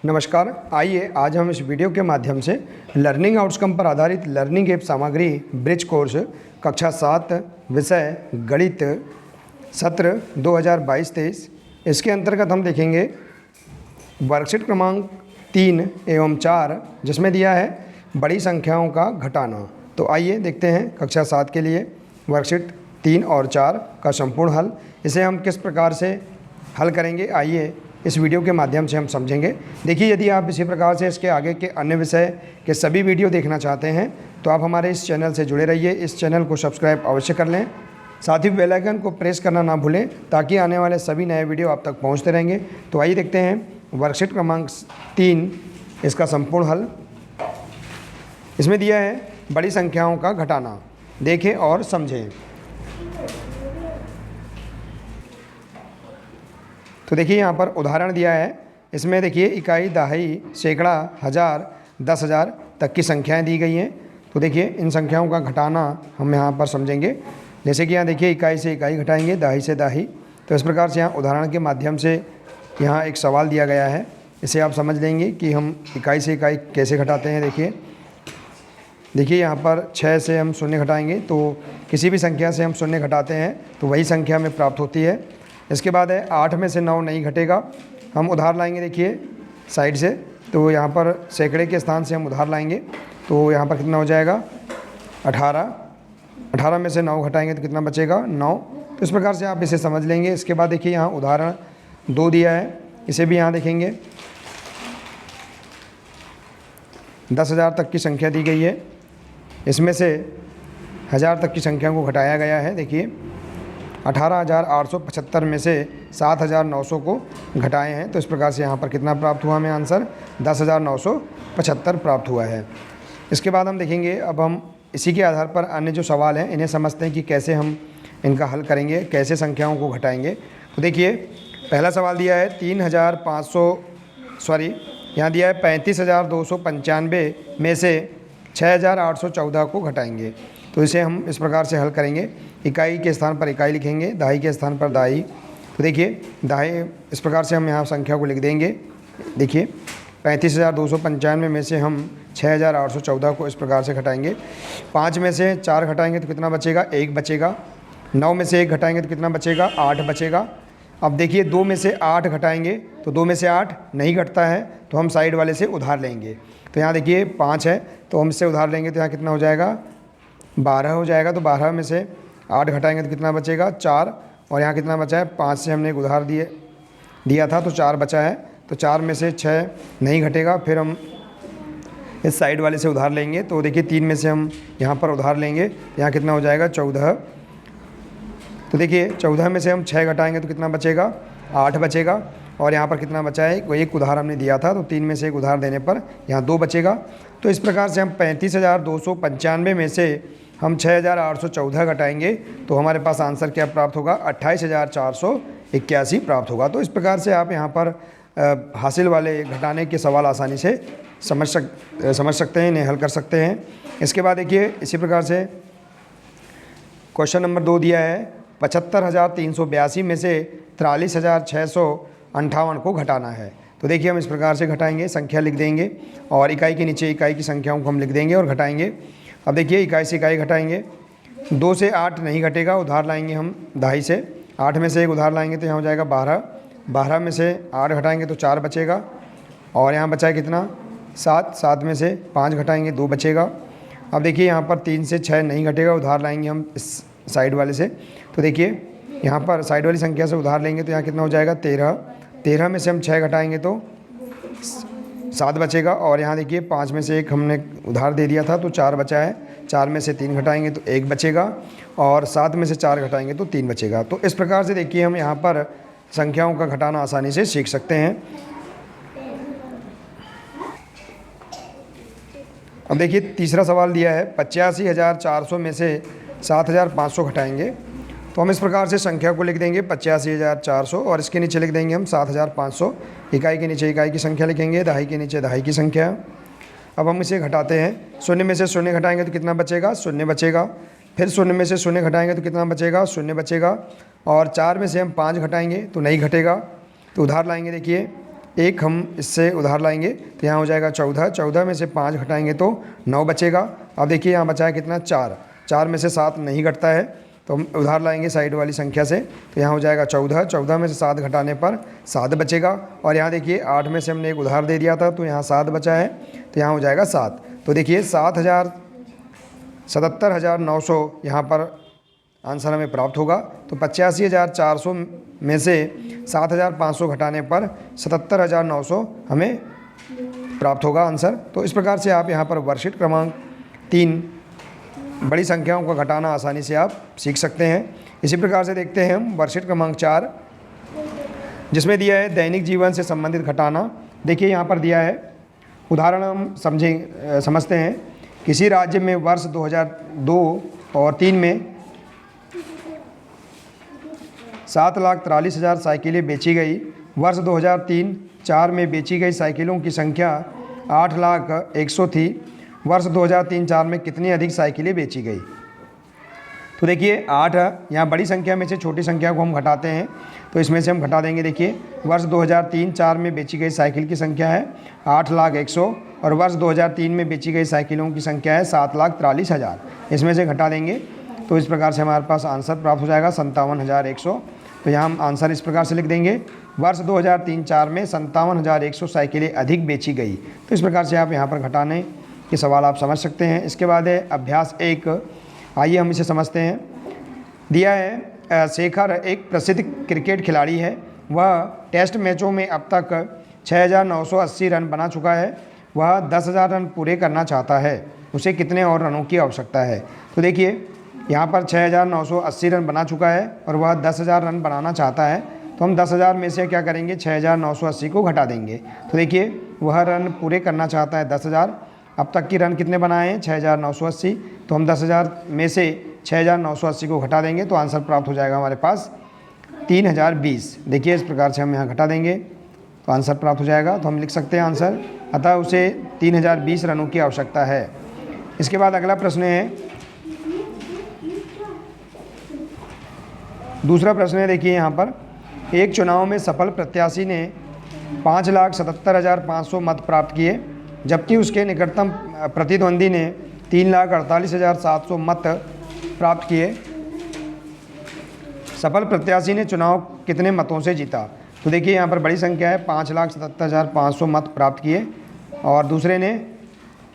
नमस्कार। आइए आज हम इस वीडियो के माध्यम से लर्निंग आउटकम पर आधारित लर्निंग एप सामग्री ब्रिज कोर्स कक्षा 7 विषय गणित सत्र 2022-23 इसके अंतर्गत हम देखेंगे वर्कशीट क्रमांक 3 एवं 4 जिसमें दिया है बड़ी संख्याओं का घटाना। तो आइए देखते हैं कक्षा 7 के लिए वर्कशीट 3 और 4 का संपूर्ण हल। इसे हम किस प्रकार से हल करेंगे आइए इस वीडियो के माध्यम से हम समझेंगे। देखिए, यदि आप इसी प्रकार से इसके आगे के अन्य विषय के सभी वीडियो देखना चाहते हैं तो आप हमारे इस चैनल से जुड़े रहिए। इस चैनल को सब्सक्राइब अवश्य कर लें, साथ ही बेल आइकन को प्रेस करना ना भूलें ताकि आने वाले सभी नए वीडियो आप तक पहुंचते रहेंगे। तो आइए देखते हैं वर्कशीट क्रमांक 3 इसका संपूर्ण हल। इसमें दिया है बड़ी संख्याओं का घटाना, देखें और समझें। तो देखिए यहाँ पर उदाहरण दिया है। इसमें देखिए इकाई, दहाई, सैकड़ा, हज़ार, 10,000 तक की संख्याएं दी गई हैं। तो देखिए इन संख्याओं का घटाना हम यहाँ पर समझेंगे। जैसे कि यहाँ देखिए इकाई से इकाई घटाएंगे, दहाई से दाही। तो इस प्रकार से यहाँ उदाहरण के माध्यम से यहाँ एक सवाल दिया गया है, इसे आप समझ लेंगे कि हम इकाई से इकाई कैसे घटाते हैं। देखिए यहाँ पर 6 से हम शून्य घटाएंगे, तो किसी भी संख्या से हम शून्य घटाते हैं तो वही संख्या हमें प्राप्त होती है। इसके बाद है 8 में से 9 नहीं घटेगा, हम उधार लाएंगे। देखिए साइड से, तो यहाँ पर सैकड़े के स्थान से हम उधार लाएंगे, तो यहाँ पर कितना हो जाएगा 18। 18 में से 9 घटाएंगे तो कितना बचेगा 9। तो इस प्रकार से आप इसे समझ लेंगे। इसके बाद देखिए यहाँ उदाहरण 2 दिया है, इसे भी यहाँ देखेंगे। 10,000 तक की संख्या दी गई है, इसमें से 1000 तक की संख्या को घटाया गया है। देखिए 18,875 में से 7,900 को घटाए हैं, तो इस प्रकार से यहाँ पर कितना प्राप्त हुआ हमें आंसर 10,975 प्राप्त हुआ है। इसके बाद हम देखेंगे, अब हम इसी के आधार पर अन्य जो सवाल हैं इन्हें समझते हैं कि कैसे हम इनका हल करेंगे, कैसे संख्याओं को घटाएंगे। तो देखिए पहला सवाल दिया है 35,295 में से 6,814 को घटाएंगे। तो इसे हम इस प्रकार से हल करेंगे। इकाई के स्थान पर इकाई लिखेंगे, दहाई के स्थान पर दाई। तो देखिए दहाई इस प्रकार से हम यहाँ संख्या को लिख देंगे। देखिए 35,295 में से हम 6,814 को इस प्रकार से घटाएंगे। 5 में से 4 घटाएंगे तो कितना बचेगा 1 बचेगा। 9 में से 1 घटाएंगे तो कितना बचेगा 8 बचेगा। अब देखिए 2 में से 8 घटाएंगे तो 2 में से 8 नहीं घटता है, तो हम साइड वाले से उधार लेंगे। तो यहाँ देखिए 5 है, तो हम इससे उधार लेंगे तो यहाँ कितना हो जाएगा 12 हो जाएगा। तो 12 में से 8 घटाएंगे तो कितना बचेगा 4, और यहाँ कितना बचा है 5 से हमने एक उधार दिया था तो 4 बचा है। तो 4 में से 6 नहीं घटेगा, फिर हम इस साइड वाले से उधार लेंगे। तो देखिए 3 में से हम यहाँ पर उधार लेंगे, यहाँ कितना हो जाएगा 14। तो देखिए 14 में से हम 6 घटाएंगे तो कितना बचेगा 8 बचेगा, और यहाँ पर कितना बचा है वो एक उधार हमने दिया था, तो 3 में से एक उधार देने पर यहाँ 2 बचेगा। तो इस प्रकार से हम 35,295 में से हम 6,814 घटाएंगे तो हमारे पास आंसर क्या प्राप्त होगा 28,481 प्राप्त होगा। तो इस प्रकार से आप यहाँ पर हासिल वाले घटाने के सवाल आसानी से समझ सकते हैं, इन्हें हल कर सकते हैं। इसके बाद देखिए इसी प्रकार से क्वेश्चन नंबर 2 दिया है 75,382 में से 43,658 को घटाना है। तो देखिए हम इस प्रकार से घटाएंगे, संख्या लिख देंगे और इकाई के नीचे इकाई की संख्याओं को हम लिख देंगे और घटाएंगे। अब देखिए इकाई से इकाई घटाएंगे, 2 से 8 नहीं घटेगा, उधार लाएंगे हम दहाई से। 8 में से एक उधार लाएंगे तो यहाँ हो जाएगा 12। 12 में से 8 घटाएंगे तो 4 बचेगा, और यहाँ बचा है कितना 7। 7 में से 5 घटाएंगे 2 बचेगा। अब देखिए यहाँ पर 3 से 6 नहीं घटेगा, उधार लाएंगे हम इस साइड वाले से। तो देखिए यहाँ पर साइड वाली संख्या से उधार लेंगे तो यहाँ कितना हो जाएगा 13। 13 में से हम 6 घटाएंगे तो 7 बचेगा, और यहाँ देखिए 5 में से एक हमने उधार दे दिया था तो 4 बचा है। 4 में से 3 घटाएंगे तो 1 बचेगा, और 7 में से 4 घटाएंगे तो 3 बचेगा। तो इस प्रकार से देखिए हम यहाँ पर संख्याओं का घटाना आसानी से सीख सकते हैं। अब देखिए तीसरा सवाल दिया है 85,400 में से 7,500 घटाएंगे। तो हम इस प्रकार से संख्या को लिख देंगे 85,400, और इसके नीचे लिख देंगे हम 7,500। इकाई के नीचे इकाई की संख्या लिखेंगे, दहाई के नीचे दहाई की संख्या। अब हम इसे घटाते हैं। 0 में से 0 घटाएंगे तो कितना बचेगा 0 बचेगा। फिर 0 में से 0 घटाएंगे तो कितना बचेगा 0 बचेगा, और 4 में से हम 5 घटाएंगे तो नहीं घटेगा, तो उधार लाएंगे। देखिए एक हम इससे उधार लाएंगे तो यहाँ हो जाएगा 14, 14 में से 5 घटाएंगे तो 9 बचेगा। अब देखिए यहाँ बचा है कितना, 4, 4 में से 7 नहीं घटता है तो हम उधार लाएंगे साइड वाली संख्या से, तो यहाँ हो जाएगा 14, 14 में से 7 घटाने पर 7 बचेगा। और यहाँ देखिए 8 में से हमने एक उधार दे दिया था तो यहाँ 7 बचा है तो यहाँ हो जाएगा 7। तो देखिए 77,900 यहाँ पर आंसर हमें प्राप्त होगा। तो 85,400 में से 7,500 घटाने पर 77,900 हमें प्राप्त होगा आंसर। तो इस प्रकार से आप यहाँ पर वर्कशीट क्रमांक 3 बड़ी संख्याओं का घटाना आसानी से आप सीख सकते हैं। इसी प्रकार से देखते हैं हम वर्कशीट क्रमांक 4, जिसमें दिया है दैनिक जीवन से संबंधित घटाना। देखिए यहाँ पर दिया है, उदाहरण हम समझते हैं। किसी राज्य में वर्ष 2002 और 3 में 7,43,000 साइकिलें बेची गई। वर्ष 2003-4 में बेची गई साइकिलों की संख्या 8,01,000 थी। वर्ष 2003-4 में कितनी अधिक साइकिलें बेची गई? तो देखिए 8 यहाँ बड़ी संख्या में से छोटी संख्या को हम घटाते हैं, तो इसमें से हम घटा देंगे। देखिए वर्ष 2003-4 में बेची गई साइकिल की संख्या है 8,01,000 और वर्ष 2003 में बेची गई साइकिलों की संख्या है 7,43,000। इसमें से घटा देंगे तो इस प्रकार से हमारे पास आंसर प्राप्त हो जाएगा 57,100। तो यहाँ हम आंसर इस प्रकार से लिख देंगे, वर्ष 2003-4 में 57,100 साइकिलें अधिक बेची गई। तो इस प्रकार से आप यहाँ पर घटाने के सवाल आप समझ सकते हैं। इसके बाद है अभ्यास 1, आइए हम इसे समझते हैं। दिया है शेखर एक प्रसिद्ध क्रिकेट खिलाड़ी है। वह टेस्ट मैचों में अब तक 6,980 रन बना चुका है। वह 10,000 रन पूरे करना चाहता है, उसे कितने और रनों की आवश्यकता है? तो देखिए यहाँ पर 6,980 रन बना चुका है और वह 10,000 रन बनाना चाहता है, तो हम 10,000 में से क्या करेंगे, 6,980 को घटा देंगे। तो देखिए वह रन पूरे करना चाहता है 10,000, अब तक की रन कितने बनाए हैं 6,980, तो हम 10,000 में से 6,980 को घटा देंगे तो आंसर प्राप्त हो जाएगा हमारे पास 3,020। देखिए इस प्रकार से हम यहाँ घटा देंगे तो आंसर प्राप्त हो जाएगा। तो हम लिख सकते हैं आंसर, अतः उसे 3,020 रनों की आवश्यकता है। इसके बाद अगला प्रश्न है, दूसरा प्रश्न है। देखिए यहाँ पर एक चुनाव में सफल प्रत्याशी ने 5,77,500 मत प्राप्त किए, जबकि उसके निकटतम प्रतिद्वंदी ने 3,48,700 मत प्राप्त किए। सफल प्रत्याशी ने चुनाव कितने मतों से जीता? तो देखिए यहाँ पर बड़ी संख्या है, 5,77,500 मत प्राप्त किए और दूसरे ने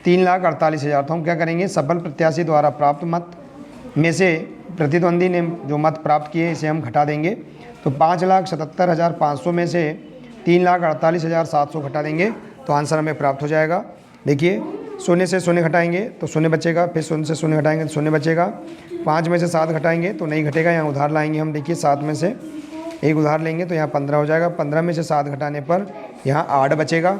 3,48,000। तो हम क्या करेंगे, सफल प्रत्याशी द्वारा प्राप्त मत में से प्रतिद्वंदी ने जो मत प्राप्त किए इसे हम घटा देंगे। तो 5,77,500 में से 3,48,700 घटा देंगे तो आंसर हमें प्राप्त हो जाएगा। देखिए शून्य से शून्य घटाएंगे तो शून्य बचेगा, फिर शून्य से शून्य घटाएंगे तो शून्य बचेगा। 5 में से 7 घटाएंगे तो नहीं घटेगा, यहाँ उधार लाएंगे हम। देखिए 7 में से एक उधार लेंगे तो यहाँ 15 हो जाएगा। 15 में से 7 घटाने पर यहाँ 8 बचेगा।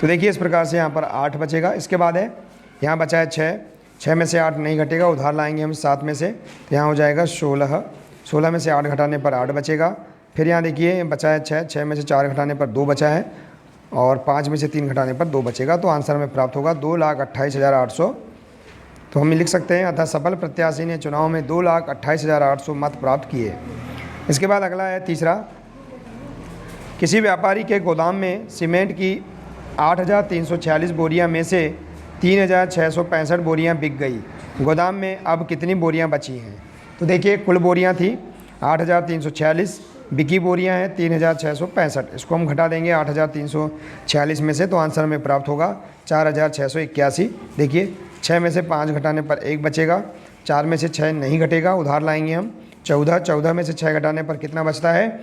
तो देखिए इस प्रकार से यहाँ पर 8 बचेगा। इसके बाद है यहाँ बचा है 6, 6 में से 8 नहीं घटेगा, उधार लाएंगे हम 7 में से, तो यहाँ हो जाएगा 16, 16 में से 8 घटाने पर 8 बचेगा। फिर यहाँ देखिए बचा है 6, 6 में से 4 घटाने पर 2 बचा है और 5 में से 3 घटाने पर 2 बचेगा। तो आंसर हमें प्राप्त होगा 2,28,800। तो हम लिख सकते हैं, अतः सफल प्रत्याशी ने चुनाव में 2,28,800 मत प्राप्त किए। इसके बाद अगला है तीसरा, किसी व्यापारी के गोदाम में सीमेंट की 8,346 बोरियां में से 3,665 बोरियां बिक गई। गोदाम में अब कितनी बोरियां बची हैं? तो देखिए कुल बोरियां थी 8,346, बिकी बोरियां हैं 3,665। इसको हम घटा देंगे 8,346 में से तो आंसर हमें प्राप्त होगा 4,681। देखिए 6 में से 5 घटाने पर 1 बचेगा, 4 में से 6 नहीं घटेगा, उधार लाएंगे हम 14, 14 में से 6 घटाने पर कितना बचता है,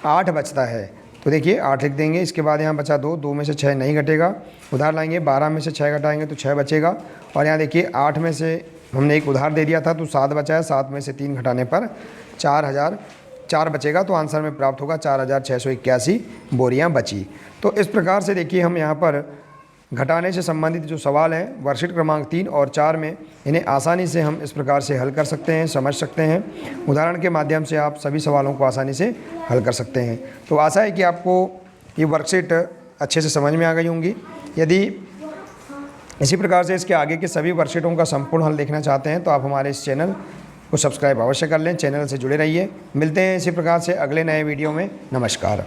8 बचता है। तो देखिए 8 लिख देंगे। इसके बाद यहाँ बचा 2, 2 में से 6 नहीं घटेगा, उधार लाएंगे 12 में से 6 घटाएंगे तो 6 बचेगा। और यहाँ देखिए 8 में से हमने एक उधार दे दिया था तो 7 बचा है, 7 में से 3 घटाने पर 4,004 बचेगा। तो आंसर में प्राप्त होगा 4,681 बोरियां बची। तो इस प्रकार से देखिए हम यहाँ पर घटाने से संबंधित जो सवाल हैं वर्कशीट क्रमांक 3 और 4 में, इन्हें आसानी से हम इस प्रकार से हल कर सकते हैं, समझ सकते हैं। उदाहरण के माध्यम से आप सभी सवालों को आसानी से हल कर सकते हैं। तो आशा है कि आपको ये वर्कशीट अच्छे से समझ में आ गई होंगी। यदि इसी प्रकार से इसके आगे के सभी वर्कशीटों का संपूर्ण हल देखना चाहते हैं तो आप हमारे इस चैनल वो सब्सक्राइब अवश्य कर लें, चैनल से जुड़े रहिए। मिलते हैं इसी प्रकार से अगले नए वीडियो में। नमस्कार।